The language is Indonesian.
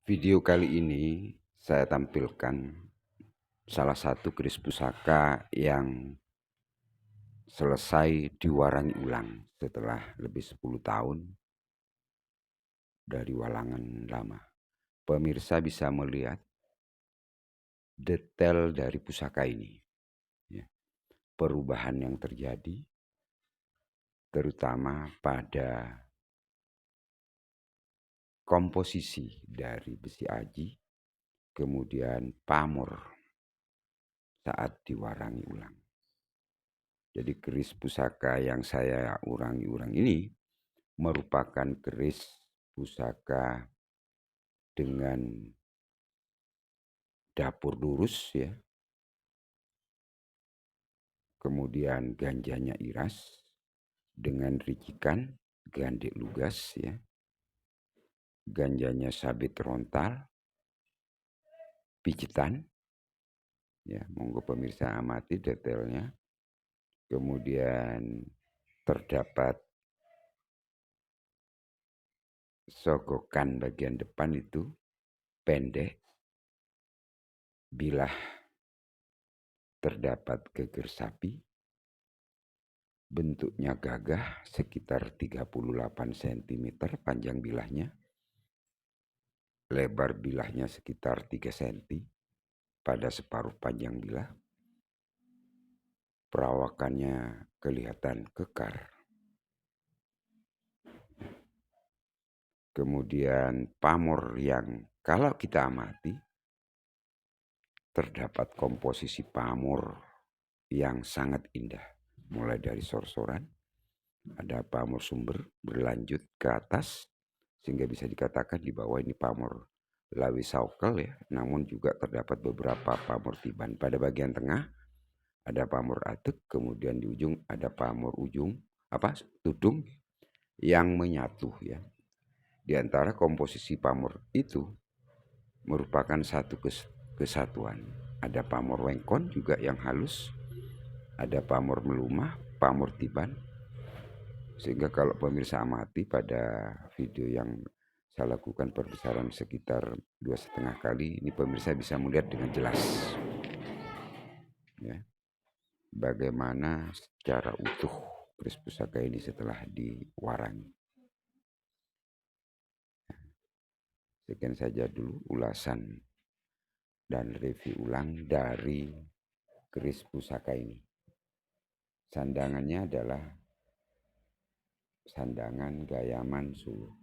Video kali ini saya tampilkan salah satu keris pusaka yang selesai diwarangi ulang setelah lebih 10 tahun dari walangan lama. Pemirsa bisa melihat detail dari pusaka ini, ya. Perubahan yang terjadi terutama pada komposisi dari besi aji, kemudian pamor saat diwarangi ulang. Jadi keris pusaka yang saya urangi-ulang ini merupakan keris pusaka dengan dapur lurus, ya. Kemudian ganjanya iras dengan ricikan gandek lugas, ya. Ganjanya sabit rontal, pijitan, ya. Monggo pemirsa amati detailnya. Kemudian terdapat sogokan bagian depan itu pendek, bilah terdapat geger sapi, bentuknya gagah sekitar 38 cm panjang bilahnya, lebar bilahnya sekitar 3 cm pada separuh panjang bilah. Perawakannya kelihatan kekar. Kemudian pamor yang kalau kita amati terdapat komposisi pamor yang sangat indah. Mulai dari sorsoran, ada pamor sumber berlanjut ke atas sehingga bisa dikatakan di bawah ini pamor lawi saukel, ya. Namun juga terdapat beberapa pamor tiban. Pada bagian tengah ada pamor atek, kemudian di ujung ada pamor tudung yang menyatu, ya. Di antara komposisi pamor itu merupakan satu kesatuan. Ada pamor wengkon juga yang halus, ada pamor melumah, pamor tiban. Sehingga kalau pemirsa amati pada video yang saya lakukan perbesaran sekitar 2,5 kali, ini pemirsa bisa melihat dengan jelas, ya, bagaimana secara utuh keris pusaka ini setelah diwarangi. Sekian saja dulu ulasan dan review ulang dari keris pusaka ini. Sandangannya adalah sandangan Gayaman Solo.